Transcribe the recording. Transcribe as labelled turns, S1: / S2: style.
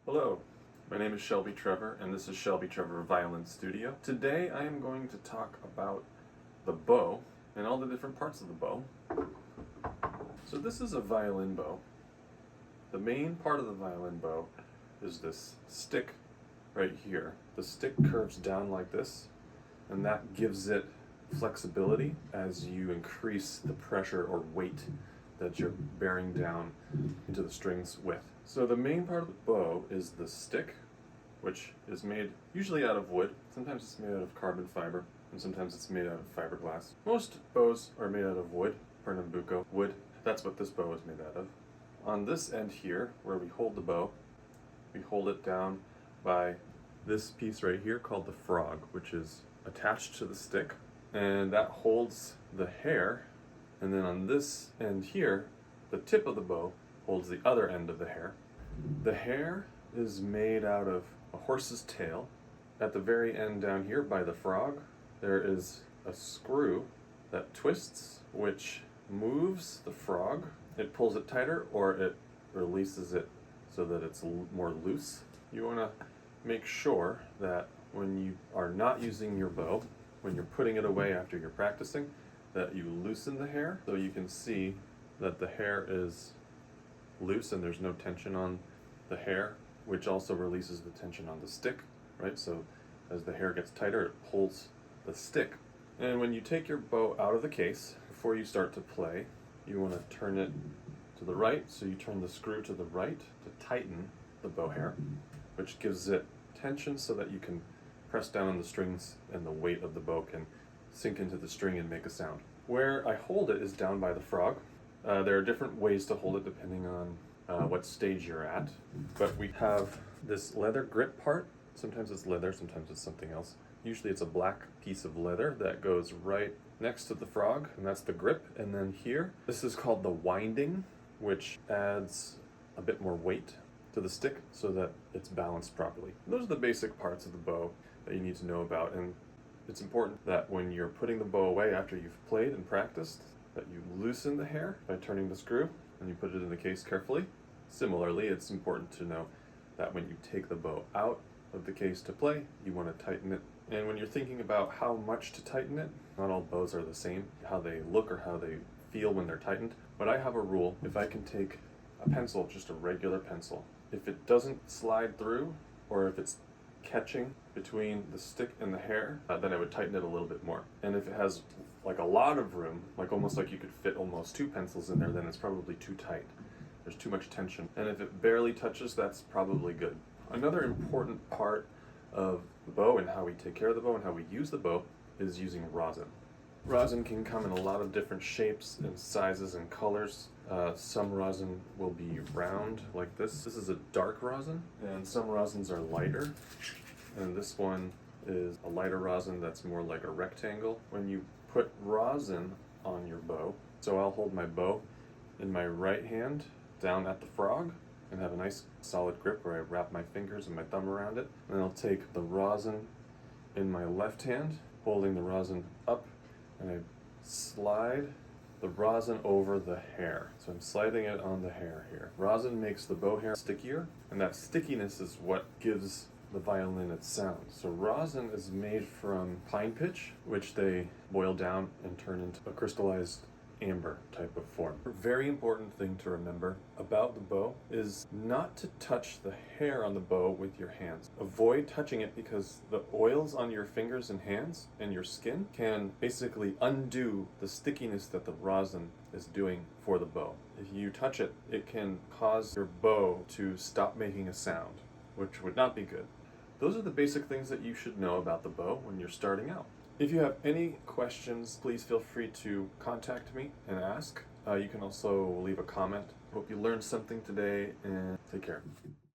S1: Hello, my name is Shelby Trevor, and this is Shelby Trevor Violin Studio. Today I am going to talk about the bow and all the different parts of the bow. So this is a violin bow. The main part of the violin bow is this stick right here. The stick curves down like this, and that gives it flexibility as you increase the pressure or weight that you're bearing down into the strings with. So the main part of the bow is the stick, which is made usually out of wood. Sometimes it's made out of carbon fiber, and sometimes it's made out of fiberglass. Most bows are made out of wood, Pernambuco wood. That's what this bow is made out of. On this end here, where we hold the bow, we hold it down by this piece right here called the frog, which is attached to the stick, and that holds the hair. And then on this end here, the tip of the bow holds the other end of the hair. The hair is made out of a horse's tail. At the very end down here by the frog, there is a screw that twists, which moves the frog. It pulls it tighter or it releases it so that it's more loose. You want to make sure that when you are not using your bow, when you're putting it away after you're practicing, that you loosen the hair so you can see that the hair is loose and there's no tension on the hair, which also releases the tension on the stick, right? So as the hair gets tighter, it pulls the stick. And when you take your bow out of the case, before you start to play, you want to turn it to the right. So you turn the screw to the right to tighten the bow hair, which gives it tension so that you can press down on the strings and the weight of the bow can sink into the string and make a sound. Where I hold it is down by the frog. There are different ways to hold it depending on what stage you're at, but we have this leather grip part. Sometimes it's leather, sometimes it's something else. Usually it's a black piece of leather that goes right next to the frog, and that's the grip. And then here, this is called the winding, which adds a bit more weight to the stick so that it's balanced properly. Those are the basic parts of the bow that you need to know about, and it's important that when you're putting the bow away after you've played and practiced, that you loosen the hair by turning the screw and you put it in the case carefully. Similarly, it's important to know that when you take the bow out of the case to play, you want to tighten it. And when you're thinking about how much to tighten it, not all bows are the same, how they look or how they feel when they're tightened. But I have a rule. If I can take a pencil, just a regular pencil, if it doesn't slide through or if it's catching between the stick and the hair, then I would tighten it a little bit more. And if it has like a lot of room, like almost like you could fit almost two pencils in there, then it's probably too tight. There's too much tension. And if it barely touches, that's probably good. Another important part of the bow and how we take care of the bow and how we use the bow is using rosin. Rosin can come in a lot of different shapes and sizes and colors. Some rosin will be round like this. This is a dark rosin, and some rosins are lighter. And this one is a lighter rosin that's more like a rectangle. When you put rosin on your bow, so I'll hold my bow in my right hand down at the frog and have a nice solid grip where I wrap my fingers and my thumb around it. And then I'll take the rosin in my left hand, holding the rosin up, and I slide the rosin over the hair. So I'm sliding it on the hair here. Rosin makes the bow hair stickier, and that stickiness is what gives the violin its sound. So rosin is made from pine pitch, which they boil down and turn into a crystallized amber type of form. A very important thing to remember about the bow is not to touch the hair on the bow with your hands. Avoid touching it because the oils on your fingers and hands and your skin can basically undo the stickiness that the rosin is doing for the bow. If you touch it, it can cause your bow to stop making a sound, which would not be good. Those are the basic things that you should know about the bow when you're starting out. If you have any questions, please feel free to contact me and ask. You can also leave a comment. Hope you learned something today, and take care.